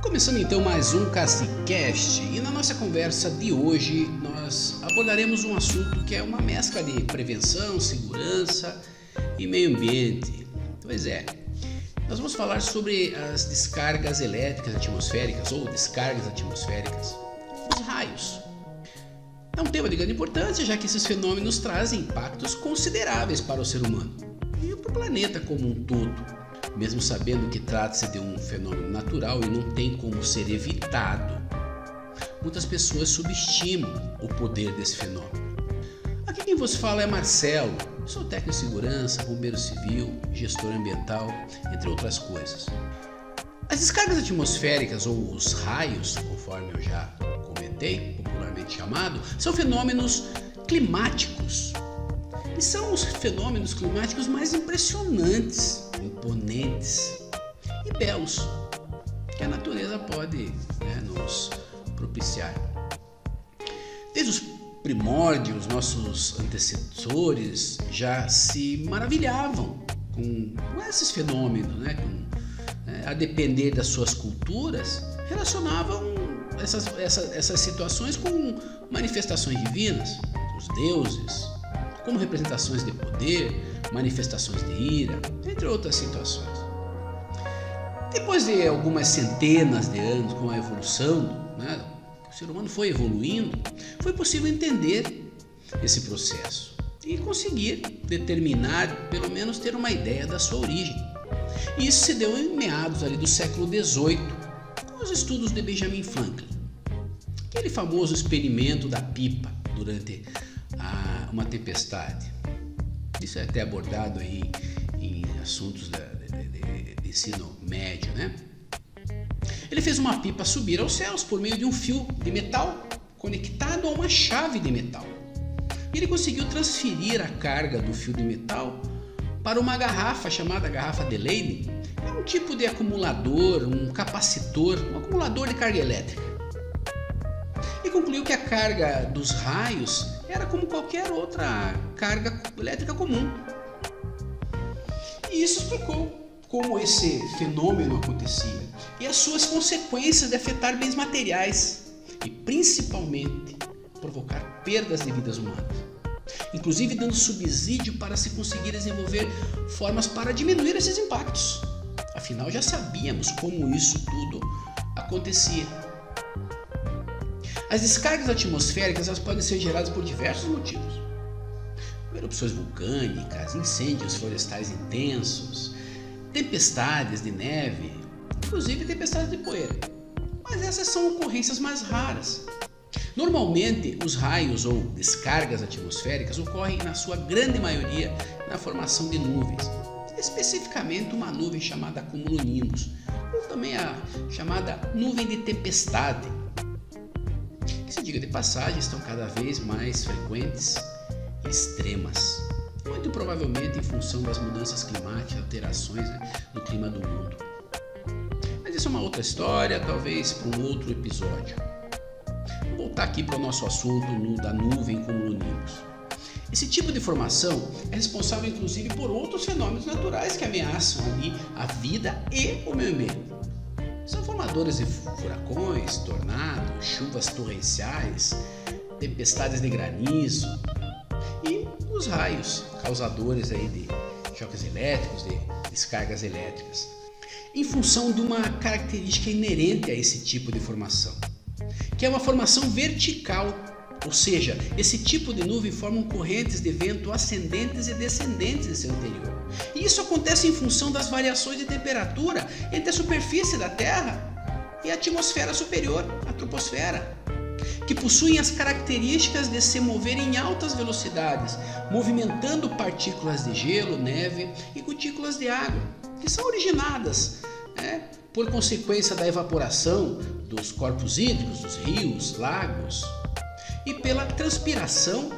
Começando então mais um CaciCast, e na nossa conversa de hoje nós abordaremos um assunto que é uma mescla de prevenção, segurança e meio ambiente. Pois é, nós vamos falar sobre as descargas elétricas atmosféricas ou descargas atmosféricas, os raios. É um tema de grande importância, já que esses fenômenos trazem impactos consideráveis para o ser humano e para o planeta como um todo. Mesmo sabendo que trata-se de um fenômeno natural e não tem como ser evitado, muitas pessoas subestimam o poder desse fenômeno. Aqui quem vos fala é Marcelo, sou técnico de segurança, bombeiro civil, gestor ambiental, entre outras coisas. As descargas atmosféricas ou os raios, conforme eu já comentei, popularmente chamado, são fenômenos climáticos. E são os fenômenos climáticos mais impressionantes, imponentes e belos que a natureza pode nos propiciar. Desde os primórdios, nossos antecessores já se maravilhavam com esses fenômenos, a depender das suas culturas, relacionavam essas situações com manifestações divinas, os deuses, como representações de poder, manifestações de ira, entre outras situações. Depois de algumas centenas de anos com a evolução, o ser humano foi evoluindo, foi possível entender esse processo e conseguir determinar, pelo menos ter uma ideia da sua origem. E isso se deu em meados ali do século XVIII, com os estudos de Benjamin Franklin. Aquele famoso experimento da pipa durante uma tempestade. Isso é até abordado aí em assuntos de ensino médio, Ele fez uma pipa subir aos céus por meio de um fio de metal conectado a uma chave de metal. Ele conseguiu transferir a carga do fio de metal para uma garrafa chamada garrafa de Leyden. É um tipo de acumulador, um capacitor, um acumulador de carga elétrica. E concluiu que a carga dos raios era como qualquer outra carga elétrica comum. E isso explicou como esse fenômeno acontecia e as suas consequências de afetar bens materiais e principalmente provocar perdas de vidas humanas, inclusive dando subsídio para se conseguir desenvolver formas para diminuir esses impactos. Afinal, já sabíamos como isso tudo acontecia. As descargas atmosféricas elas podem ser geradas por diversos motivos. Erupções vulcânicas, incêndios florestais intensos, tempestades de neve, inclusive tempestades de poeira. Mas essas são ocorrências mais raras. Normalmente, os raios ou descargas atmosféricas ocorrem, na sua grande maioria, na formação de nuvens, especificamente uma nuvem chamada cumulonimbus, ou também a chamada nuvem de tempestade, que, se diga de passagem, estão cada vez mais frequentes e extremas, muito provavelmente em função das mudanças climáticas, alterações no clima do mundo. Mas isso é uma outra história, talvez para um outro episódio. Vou voltar aqui para o nosso assunto da nuvem cumulonimbus. Esse tipo de formação é responsável inclusive por outros fenômenos naturais que ameaçam ali a vida e o meio ambiente. São formadores de furacões, tornados, chuvas torrenciais, tempestades de granizo e os raios, causadores aí de choques elétricos, de descargas elétricas, em função de uma característica inerente a esse tipo de formação, que é uma formação vertical, ou seja, esse tipo de nuvem forma correntes de vento ascendentes e descendentes de seu interior. E isso acontece em função das variações de temperatura entre a superfície da Terra e a atmosfera superior, a troposfera, que possuem as características de se mover em altas velocidades, movimentando partículas de gelo, neve e gotículas de água, que são originadas por consequência da evaporação dos corpos hídricos, dos rios, lagos, e pela transpiração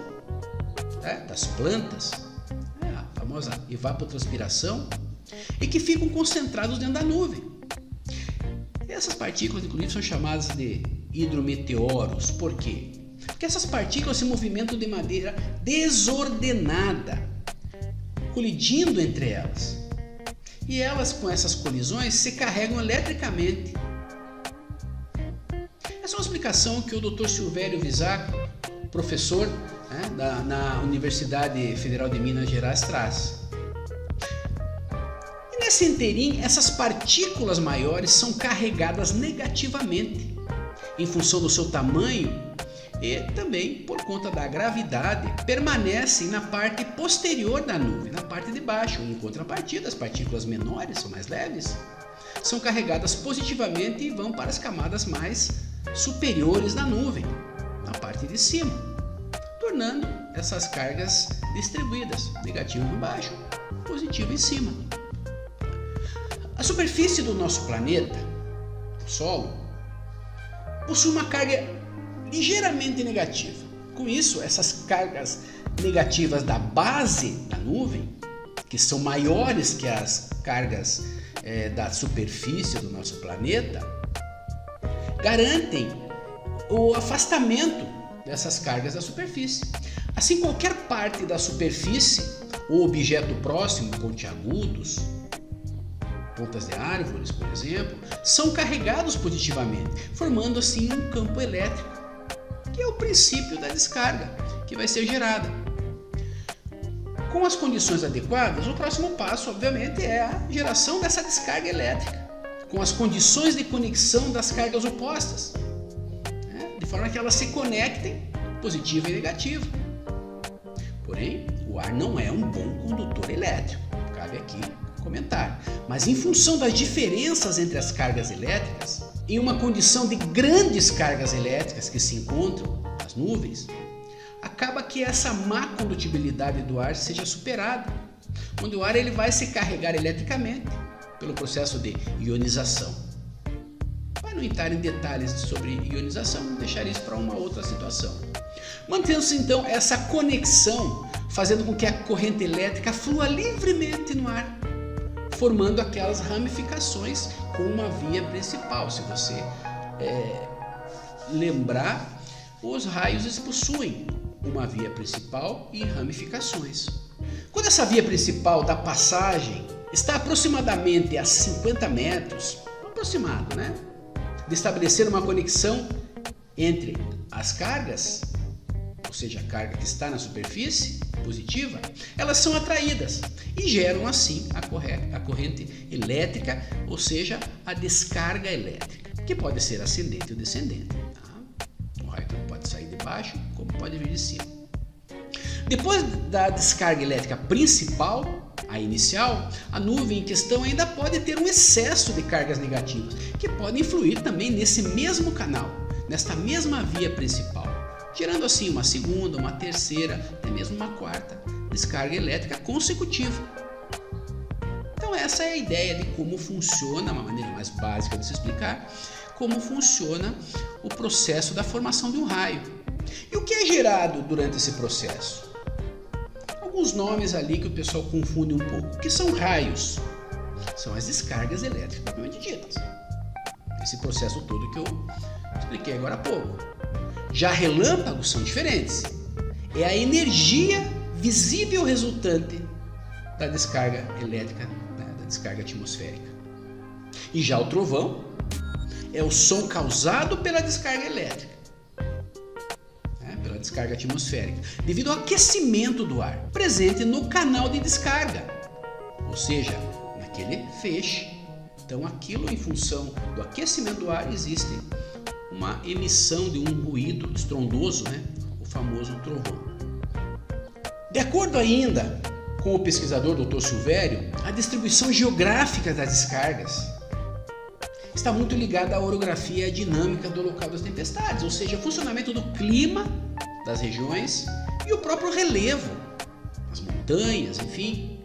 das plantas, a famosa evapotranspiração, e que ficam concentrados dentro da nuvem. Essas partículas, inclusive, são chamadas de hidrometeoros. Por quê? Porque essas partículas se movimentam de maneira desordenada, colidindo entre elas. E elas, com essas colisões, se carregam eletricamente Essa é uma explicação que o Dr. Silvério Visaco, professor, né, na Universidade Federal de Minas Gerais, traz. E nesse interim, essas partículas maiores são carregadas negativamente em função do seu tamanho e também por conta da gravidade, permanecem na parte posterior da nuvem, na parte de baixo. Em contrapartida, as partículas menores, são mais leves, são carregadas positivamente e vão para as camadas mais superiores da nuvem, na parte de cima, tornando essas cargas distribuídas, negativo embaixo, positivo em cima. A superfície do nosso planeta, o solo, possui uma carga ligeiramente negativa. Com isso, essas cargas negativas da base da nuvem, que são maiores que as cargas da superfície do nosso planeta, garantem o afastamento dessas cargas da superfície. Assim, qualquer parte da superfície ou objeto próximo, pontiagudos, pontas de árvores, por exemplo, são carregados positivamente, formando assim um campo elétrico, que é o princípio da descarga que vai ser gerada. Com as condições adequadas, o próximo passo, obviamente, é a geração dessa descarga elétrica, com as condições de conexão das cargas opostas, né? De forma que elas se conectem, positivo e negativo. Porém, o ar não é um bom condutor elétrico, cabe aqui comentar. Mas em função das diferenças entre as cargas elétricas, em uma condição de grandes cargas elétricas que se encontram nas nuvens, acaba que essa má condutibilidade do ar seja superada, onde o ar ele vai se carregar eletricamente pelo processo de ionização. Para não entrar em detalhes sobre ionização, vamos deixar isso para uma outra situação. Mantendo-se então essa conexão, fazendo com que a corrente elétrica flua livremente no ar, formando aquelas ramificações com uma via principal. Se você lembrar, os raios possuem uma via principal e ramificações. Quando essa via principal da passagem está aproximadamente a 50 metros, aproximado, né, de estabelecer uma conexão entre as cargas, ou seja, a carga que está na superfície positiva, elas são atraídas e geram assim a corrente elétrica, ou seja, a descarga elétrica, que pode ser ascendente ou descendente. Tá? O raio pode sair de baixo, como pode vir de cima. Depois da descarga elétrica principal, a inicial, a nuvem em questão ainda pode ter um excesso de cargas negativas, que podem influir também nesse mesmo canal, nesta mesma via principal, gerando assim uma segunda, uma terceira, até mesmo uma quarta descarga elétrica consecutiva. Então essa é a ideia de como funciona, uma maneira mais básica de se explicar, como funciona o processo da formação de um raio. E o que é gerado durante esse processo? Alguns nomes ali que o pessoal confunde um pouco. O que são raios? São as descargas elétricas propriamente ditas. Esse processo todo que eu expliquei agora há pouco. Já relâmpagos são diferentes. É a energia visível resultante da descarga elétrica, né, da descarga atmosférica. E já o trovão é o som causado pela descarga elétrica, né, pela descarga atmosférica, devido ao aquecimento do ar presente no canal de descarga, ou seja, naquele feixe. Então aquilo, em função do aquecimento do ar, existe uma emissão de um ruído estrondoso, né? O famoso trovão. De acordo ainda com o pesquisador Dr. Silvério, a distribuição geográfica das descargas está muito ligada à orografia e à dinâmica do local das tempestades, ou seja, o funcionamento do clima das regiões e o próprio relevo, as montanhas, enfim.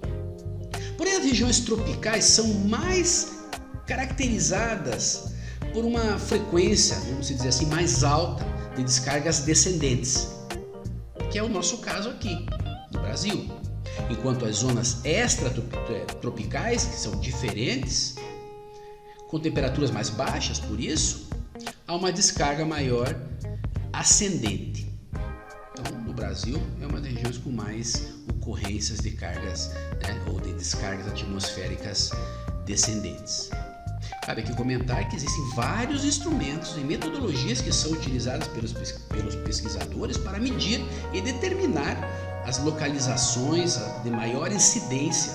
Porém, as regiões tropicais são mais caracterizadas por uma frequência, vamos dizer assim, mais alta de descargas descendentes, que é o nosso caso aqui no Brasil. Enquanto as zonas extratropicais, que são diferentes, com temperaturas mais baixas, por isso, há uma descarga maior ascendente. Então, no Brasil, é uma das regiões com mais ocorrências de cargas, né, ou de descargas atmosféricas descendentes. Cabe aqui comentar que existem vários instrumentos e metodologias que são utilizadas pelos pesquisadores para medir e determinar as localizações de maior incidência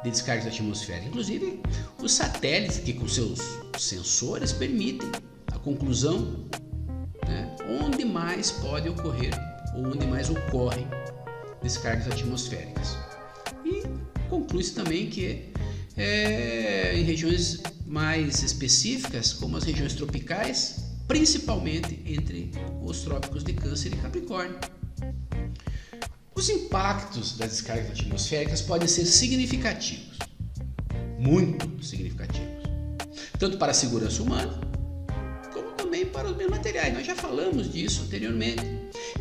de descargas atmosféricas. Inclusive, os satélites que com seus sensores permitem a conclusão, né, onde mais pode ocorrer ou onde mais ocorrem descargas atmosféricas. E conclui-se também que em regiões mais específicas, como as regiões tropicais, principalmente entre os trópicos de Câncer e Capricórnio. Os impactos das descargas atmosféricas podem ser significativos, muito significativos, tanto para a segurança humana, como também para os biomateriais. Nós já falamos disso anteriormente.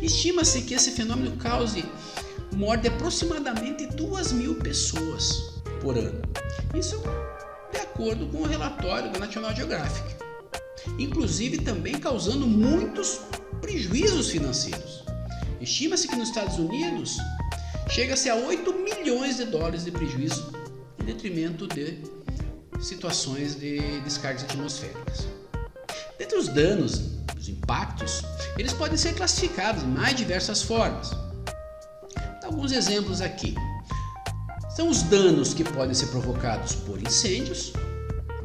Estima-se que esse fenômeno cause morte de aproximadamente 2.000 pessoas por ano. Isso de acordo com o relatório da National Geographic. Inclusive também causando muitos prejuízos financeiros. Estima-se que nos Estados Unidos chega-se a 8 milhões de dólares de prejuízo em detrimento de situações de descargas atmosféricas. Dentre os danos, os impactos, eles podem ser classificados em mais diversas formas. Alguns exemplos aqui. São os danos que podem ser provocados por incêndios,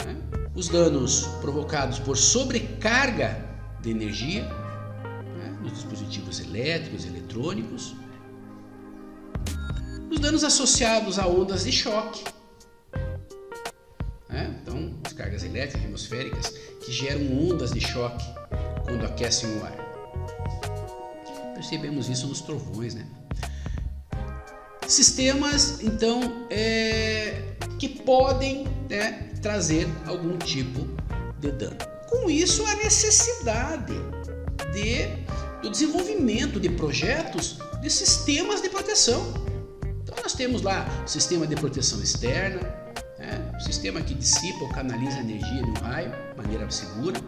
né? Os danos provocados por sobrecarga de energia, né, nos dispositivos elétricos e eletrônicos, os danos associados a ondas de choque, né? Então, descargas elétricas atmosféricas que geram ondas de choque quando aquecem o ar. Percebemos isso nos trovões, né? Sistemas, então, que podem, né, trazer algum tipo de dano. Com isso, a necessidade do desenvolvimento de projetos de sistemas de proteção. Então, nós temos lá o sistema de proteção externa, né, o sistema que dissipa ou canaliza a energia de um raio de maneira segura,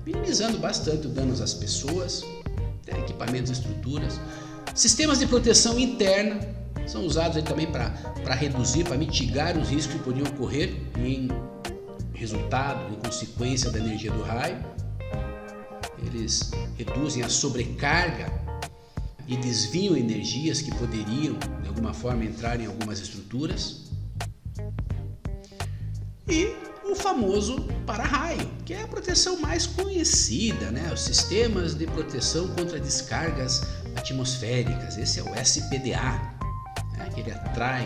minimizando bastante os danos às pessoas, equipamentos e estruturas. Sistemas de proteção interna são usados aí também para reduzir, para mitigar os riscos que poderiam ocorrer em resultado, em consequência da energia do raio. Eles reduzem a sobrecarga e desviam energias que poderiam, de alguma forma, entrar em algumas estruturas. E o famoso para-raio, que é a proteção mais conhecida, né? Os sistemas de proteção contra descargas atmosféricas. Esse é o SPDA. Que ele atrai,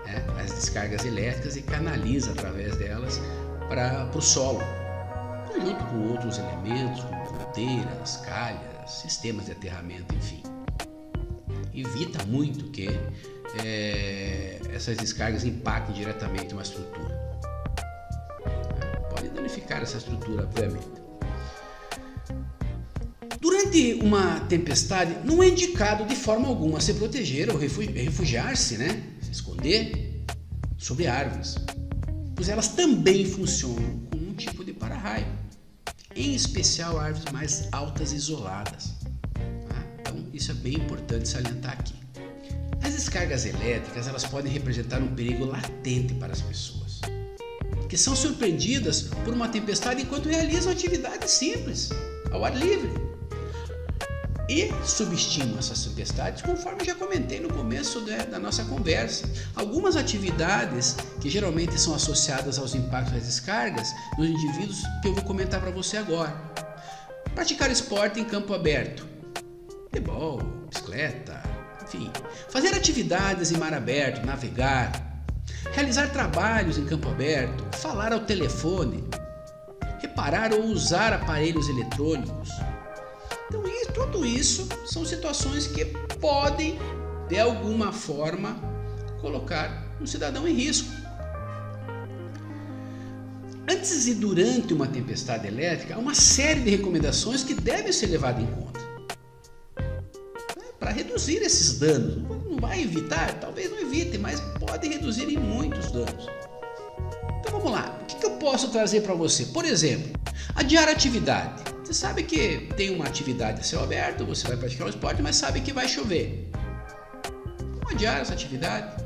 né, as descargas elétricas e canaliza através delas para o solo, junto com outros elementos, como fronteiras, calhas, sistemas de aterramento, enfim. Evita muito que essas descargas impactem diretamente uma estrutura. Pode danificar essa estrutura, obviamente. Durante uma tempestade, não é indicado de forma alguma se proteger ou refugiar-se, né? Se esconder sobre árvores, pois elas também funcionam como um tipo de para-raio, em especial árvores mais altas e isoladas. Tá? Então, isso é bem importante salientar aqui. As descargas elétricas, elas podem representar um perigo latente para as pessoas, que são surpreendidas por uma tempestade enquanto realizam atividades simples, ao ar livre. E subestimam essas tempestades, conforme já comentei no começo da nossa conversa. Algumas atividades que geralmente são associadas aos impactos das descargas nos indivíduos que eu vou comentar para você agora. Praticar esporte em campo aberto, futebol, bicicleta, enfim. Fazer atividades em mar aberto, navegar. Realizar trabalhos em campo aberto, falar ao telefone, reparar ou usar aparelhos eletrônicos. Então, tudo isso são situações que podem, de alguma forma, colocar um cidadão em risco. Antes e durante uma tempestade elétrica, há uma série de recomendações que devem ser levadas em conta para reduzir esses danos. Não vai evitar? Talvez não evite, mas pode reduzir em muitos danos. Então vamos lá, o que eu posso trazer para você? Por exemplo, adiar a atividade. Você sabe que tem uma atividade a céu aberto, você vai praticar um esporte, mas sabe que vai chover. Vamos adiar essa atividade.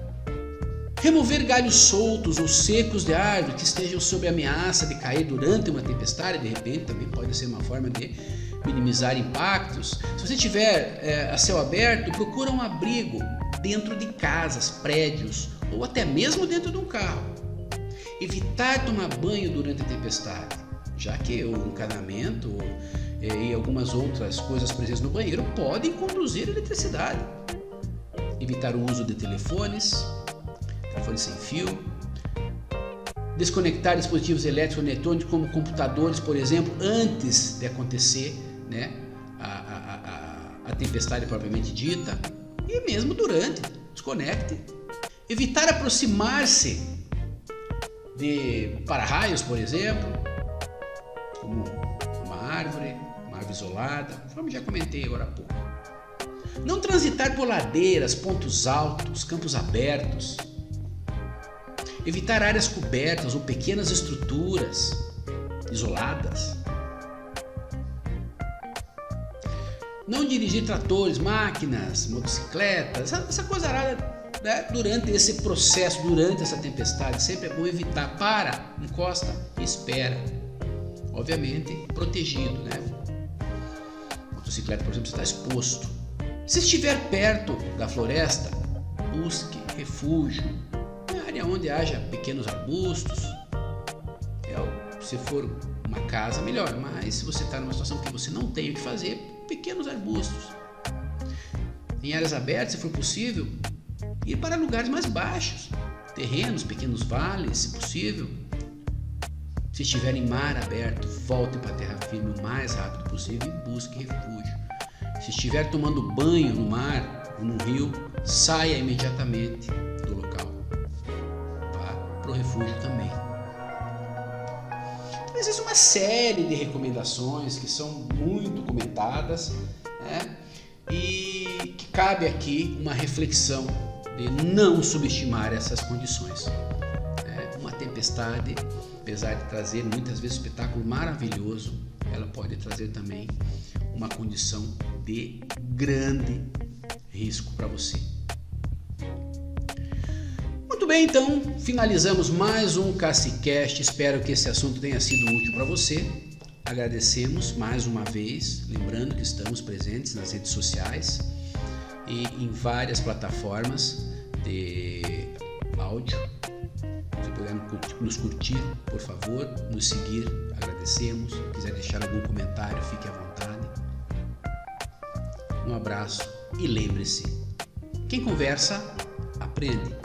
Remover galhos soltos ou secos de árvore que estejam sob ameaça de cair durante uma tempestade, de repente, também pode ser uma forma de minimizar impactos. Se você tiver a céu aberto, procura um abrigo dentro de casas, prédios ou até mesmo dentro de um carro. Evitar tomar banho durante a tempestade, já que o encanamento e algumas outras coisas presentes no banheiro podem conduzir a eletricidade. Evitar o uso de telefones sem fio. Desconectar dispositivos elétricos ou eletrônicos como computadores, por exemplo, antes de acontecer, né, a tempestade propriamente dita, e mesmo durante. Desconecte. Evitar aproximar-se de para-raios, por exemplo, como uma árvore isolada, conforme já comentei agora há pouco. Não transitar por ladeiras, pontos altos, campos abertos. Evitar áreas cobertas ou pequenas estruturas isoladas. Não dirigir tratores, máquinas, motocicletas, essa coisa arada, né? Durante esse processo, durante essa tempestade, sempre é bom evitar. Para, encosta e espera. Obviamente, protegido, né? Motocicleta, por exemplo, está exposto. Se estiver perto da floresta, busque refúgio. Área onde haja pequenos arbustos. Se for uma casa, melhor, mas se você está numa situação que você não tem o que fazer, pequenos arbustos. Em áreas abertas, se for possível, ir para lugares mais baixos, terrenos, pequenos vales, se possível. Se estiver em mar aberto, volte para a terra firme o mais rápido possível e busque refúgio. Se estiver tomando banho no mar ou no rio, saia imediatamente do local. Para o refúgio também. Então, existe uma série de recomendações que são muito comentadas, né? E que cabe aqui uma reflexão de não subestimar essas condições. Uma tempestade, apesar de trazer muitas vezes um espetáculo maravilhoso, ela pode trazer também uma condição de grande risco para você. Muito bem, então finalizamos mais um CaciCast. Espero que esse assunto tenha sido útil para você. Agradecemos mais uma vez, lembrando que estamos presentes nas redes sociais e em várias plataformas de áudio. Se puder nos curtir, por favor, nos seguir, agradecemos. Se quiser deixar algum comentário, fique à vontade. Um abraço e lembre-se, quem conversa, aprende.